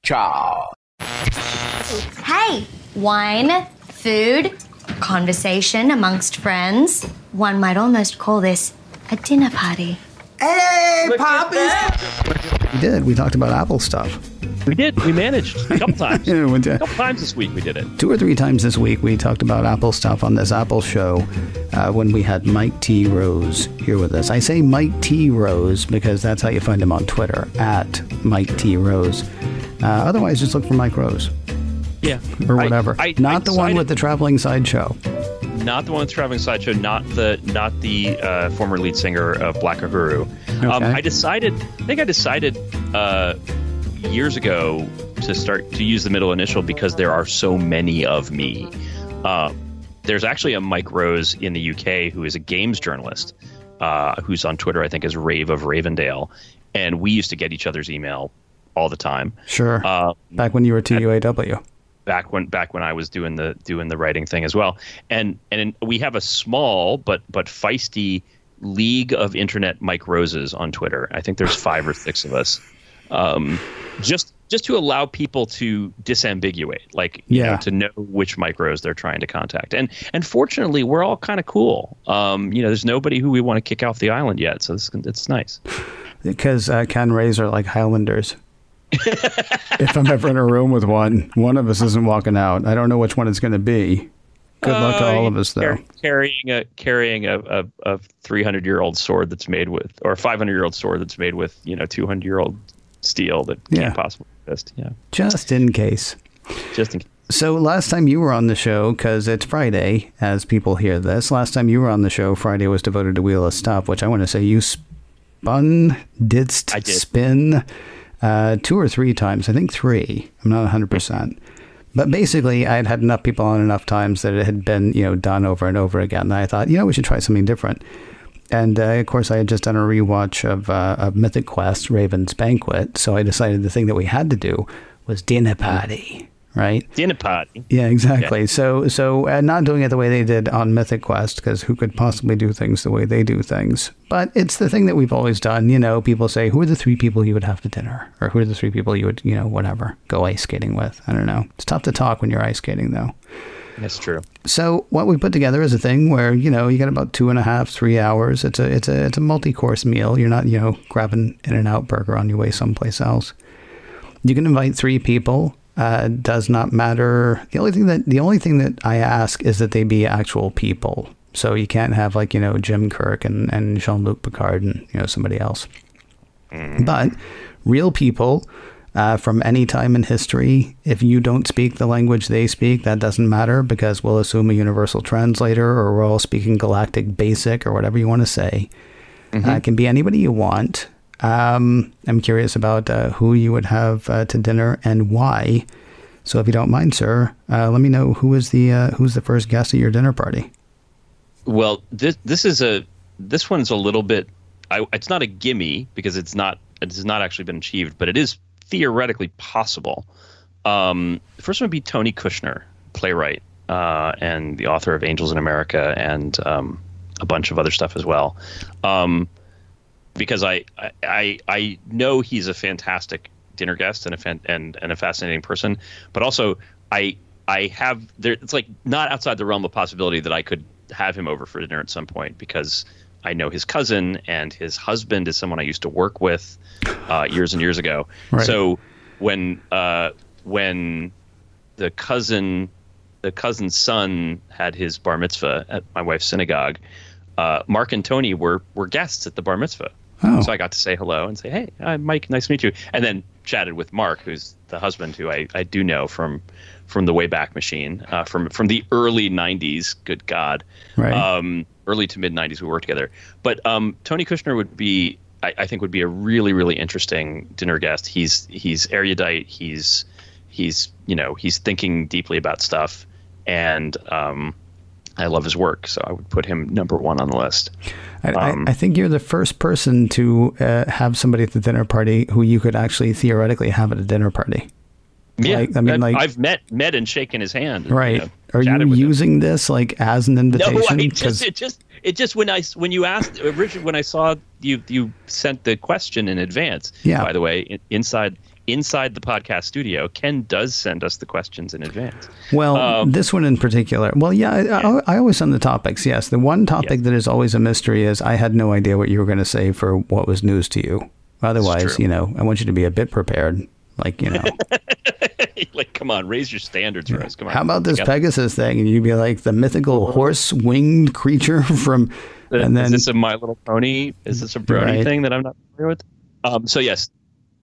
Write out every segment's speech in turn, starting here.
Ciao. Hey, wine, food, conversation amongst friends. One might almost call this a dinner party. Hey, Poppy! We did. We talked about Apple stuff. We did. We managed a couple times. Yeah, a couple times this week we did it. 2 or 3 times this week we talked about Apple stuff on this Apple show when we had Mike T. Rose here with us. I say Mike T. Rose because that's how you find him on Twitter, at Mike T. Rose. Otherwise, just look for Mike Rose. Yeah. Or whatever. Not the one with the traveling sideshow. Not the one with the traveling sideshow. Not the former lead singer of Black Uhuru. Okay. I think I decided years ago to use the middle initial because there are so many of me. There's actually a Mike Rose in the UK who is a games journalist who's on Twitter, I think, as Rave of Ravendale, and we used to get each other's email all the time. Sure. Back when you were TUAW. Back when I was doing the writing thing as well, and we have a small but feisty league of internet Mike Roses on Twitter. I think there's 5 or 6 of us, just to allow people to disambiguate, like you know, to know which Mike Rose they're trying to contact. And fortunately, we're all kind of cool. There's nobody who we want to kick off the island yet, so it's nice. Because Ken Rays are like Highlanders. If I'm ever in a room with one of us isn't walking out. I don't know which one it's going to be. Good luck to all of us, though. Carrying a 300-year-old sword that's made with, or a 500-year-old sword that's made with 200-year-old steel that can't possibly exist. Yeah, just in case. Just in case. So last time you were on the show, because it's Friday, as people hear this, last time you were on the show, Friday was devoted to Wheel of Stuff, which I want to say you spin 2 or 3 times. I think 3. I'm not 100%. But basically, I had enough people on enough times that it had been, done over and over again. And I thought, we should try something different. And, of course, I had just done a rewatch of Mythic Quest, Raven's Banquet. So I decided the thing that we had to do was dinner party. Right? Dinner party. Yeah, exactly. Yeah. So not doing it the way they did on Mythic Quest, because who could possibly do things the way they do things? But it's the thing that we've always done. People say, who are the 3 people you would have to dinner? Or who are the 3 people you would, whatever, go ice skating with? I don't know. It's tough to talk when you're ice skating, though. That's true. So what we put together is a thing where, you get about 2.5, 3 hours. It's a multi-course meal. You're not, grabbing In-N-Out burger on your way someplace else. You can invite 3 people. Does not matter. The only thing that I ask is that they be actual people. So you can't have Jim Kirk and Jean-Luc Picard and somebody else. But real people from any time in history. If you don't speak the language they speak, that doesn't matter because we'll assume a universal translator, or we're all speaking Galactic Basic or whatever you want to say. It can be anybody you want. I'm curious about who you would have to dinner and why. So if you don't mind, sir, let me know who's the first guest at your dinner party. Well, this one's a little bit. It's not a gimme because it has not actually been achieved, but it is theoretically possible. The first one would be Tony Kushner, playwright and the author of Angels in America and a bunch of other stuff as well. Because I know he's a fantastic dinner guest and a fascinating person, but also I have there. It's like not outside the realm of possibility that I could have him over for dinner at some point because I know his cousin and his husband is someone I used to work with years and years ago. Right. So when the cousin's son had his bar mitzvah at my wife's synagogue, Mark and Tony were guests at the bar mitzvah. Oh. So I got to say hello and say, hey, I'm Mike, nice to meet you. And then chatted with Mark, who's the husband who I do know from the Wayback Machine, from the early 90s, good God. Right. Early to mid 90s we worked together. But Tony Kushner would be, I think, would be a really, really interesting dinner guest. He's erudite. He's thinking deeply about stuff. And I love his work, so I would put him number 1 on the list. I think you're the first person to have somebody at the dinner party who you could actually theoretically have at a dinner party. Yeah, I've met and shaken his hand. Right. Are you using this as an invitation? No, it just when you asked originally, when I saw you sent the question in advance. Yeah. By the way, inside inside the podcast studio, Ken does send us the questions in advance. Well, this one in particular. Well, I always send the topics. Yes. The one topic that is always a mystery is I had no idea what you were going to say for what was news to you. Otherwise, I want you to be a bit prepared. Like, like, come on, raise your standards for us. Come on. How about this Pegasus thing? And you'd be like the mythical horse-winged creature from... And then, is this a My Little Pony? Is this a Brony thing that I'm not familiar with? So yes,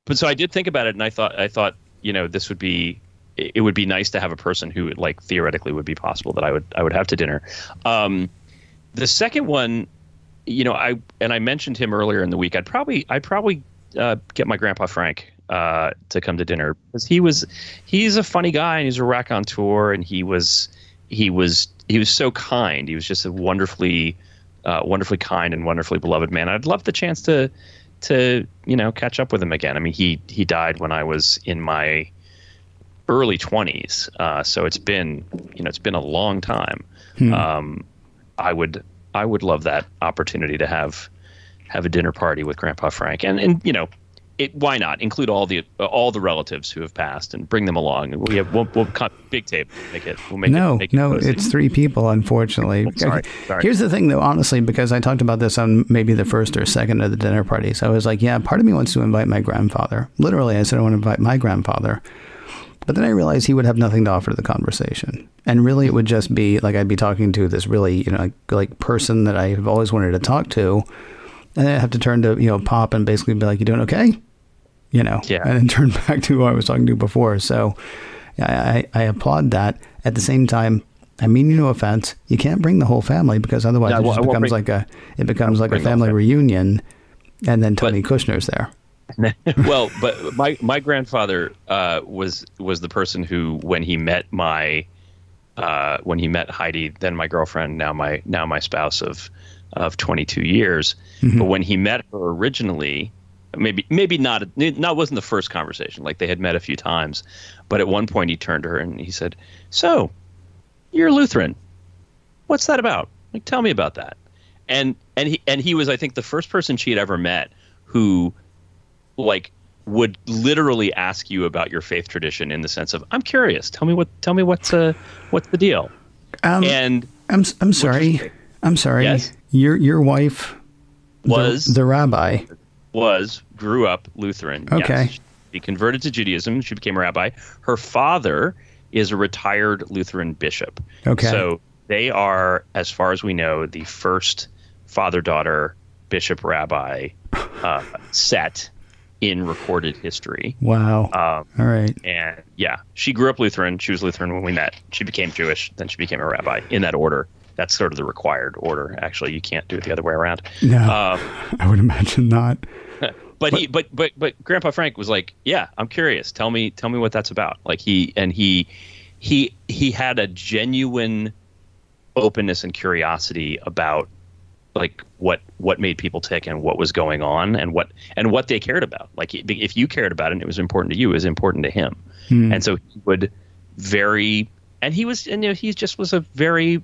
but so I did think about it, and I thought, this would be, it would be nice to have a person who, like, theoretically would be possible that I would have to dinner. The second one, I mentioned him earlier in the week. I'd probably get my grandpa Frank to come to dinner, because he's a funny guy, and he's a raconteur, and he was so kind. He was just a wonderfully kind and wonderfully beloved man. I'd love the chance to catch up with him again. I mean, he died when I was in my early 20s, so it's been a long time. I would love that opportunity to have a dinner party with Grandpa Frank, and why not include all the relatives who have passed and bring them along? And we'll cut big tape. We'll make it it's 3 people, unfortunately. Sorry. Here's the thing, though, honestly, because I talked about this on maybe the first or second of the dinner parties. I was like, yeah, part of me wants to invite my grandfather. Literally, I said I want to invite my grandfather. But then I realized he would have nothing to offer to the conversation. And really, it would just be like I'd be talking to this really, like person that I've always wanted to talk to. And then I have to turn to, Pop and basically be like, you doing okay? And then turn back to who I was talking to before. So I applaud that. At the same time, I mean, no offense, you can't bring the whole family, because otherwise it becomes like a family reunion, and then Tony Kushner's there. Well, but my grandfather was the person who, when he met Heidi, then my girlfriend, now my spouse of 22 years, but when he met her originally, maybe not wasn't the first conversation. Like, they had met a few times, but at one point he turned to her and he said, "So, you're Lutheran. What's that about? Like, tell me about that." And he was, I think, the first person she had ever met who, like, would literally ask you about your faith tradition in the sense of, "I'm curious. Tell me what's the deal." And I'm sorry. Yes? Your wife was the rabbi. Grew up Lutheran. Okay. Yes. She converted to Judaism. She became a rabbi. Her father is a retired Lutheran bishop. Okay. So they are, as far as we know, the first father-daughter bishop rabbi set in recorded history. Wow. All right. And yeah, she grew up Lutheran. She was Lutheran when we met. She became Jewish. Then she became a rabbi, in that order. That's sort of the required order. Actually, you can't do it the other way around. No, I would imagine not. But Grandpa Frank was like, "Yeah, I'm curious. Tell me what that's about." Like, he had a genuine openness and curiosity about, like, what made people tick and what was going on and what they cared about. Like, if you cared about it and it was important to you, it was important to him. And so he would he just was a very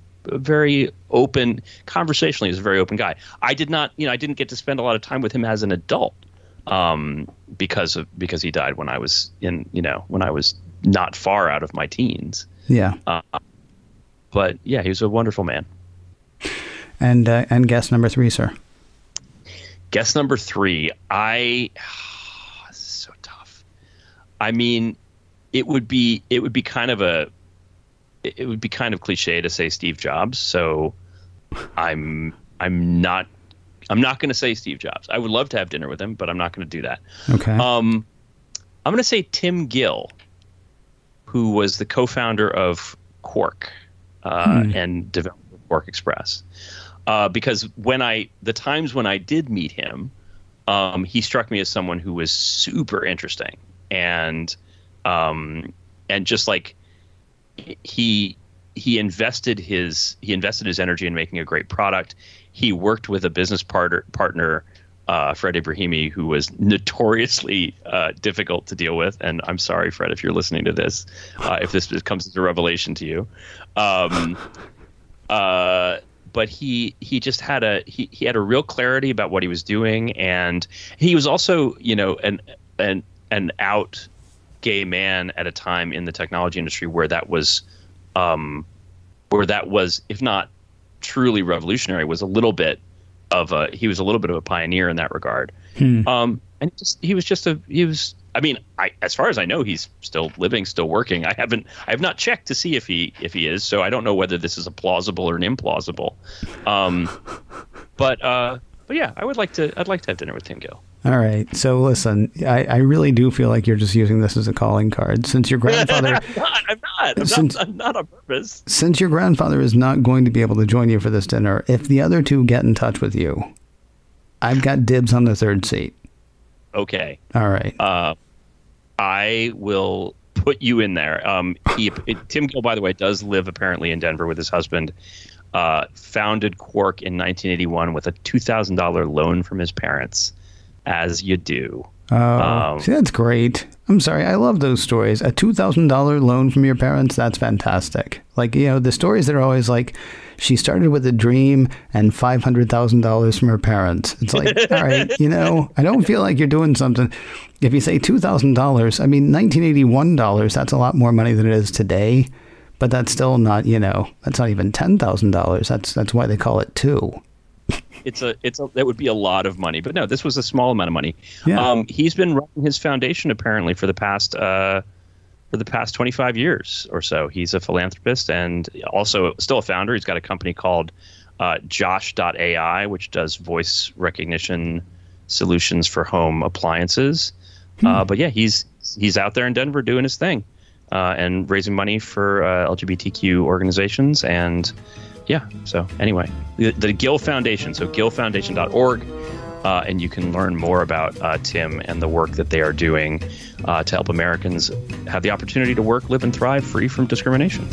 open, conversationally, he was a very open guy. I didn't get to spend a lot of time with him as an adult, because he died when I was not far out of my teens. Yeah. But yeah, he was a wonderful man. And guest number 3, sir. Guest number 3, this is so tough. I mean, it would be kind of cliche to say Steve Jobs, so I'm not going to say Steve Jobs. I would love to have dinner with him, but I'm not going to do that. Okay. I'm going to say Tim Gill, who was the co-founder of Quark and developed Quark Express. Because the times when I did meet him, he struck me as someone who was super interesting, and just like he invested his energy in making a great product. He worked with a business partner, Fred Ibrahimi, who was notoriously difficult to deal with. And I'm sorry, Fred, if you're listening to this, if this comes as a revelation to you. But he just had a he had a real clarity about what he was doing, and he was also, and an out gay man at a time in the technology industry where that was, if not truly revolutionary, was a little bit of he was a little bit of a pioneer in that regard. And as far as I know, he's still living, still working. I have not checked to see if he is, so I don't know whether this is a plausible or an implausible. But yeah, I'd like to have dinner with Tim Gill. All right. So listen, I really do feel like you're just using this as a calling card, since your grandfather. I'm not on purpose. Since your grandfather is not going to be able to join you for this dinner, if the other two get in touch with you, I've got dibs on the third seat. Okay. All right. I will put you in there. Tim Gill, by the way, does live apparently in Denver with his husband. Founded Quark in 1981 with a $2,000 loan from his parents, as you do. Oh, see, that's great. I'm sorry. I love those stories. A $2,000 loan from your parents. That's fantastic. Like, the stories that are always like, she started with a dream and $500,000 from her parents. It's like, all right, I don't feel like you're doing something. If you say $2,000, I mean, 1981 dollars, that's a lot more money than it is today. But that's still not, that's not even $10,000. That's why they call it two. That would be a lot of money, but no, this was a small amount of money. Yeah. He's been running his foundation apparently for the past 25 years or so. He's a philanthropist and also still a founder. He's got a company called Josh.ai, which does voice recognition solutions for home appliances. But yeah, he's out there in Denver doing his thing and raising money for LGBTQ organizations. And yeah, so anyway, the Gill Foundation, so gillfoundation.org, and you can learn more about Tim and the work that they are doing to help Americans have the opportunity to work, live, and thrive free from discrimination.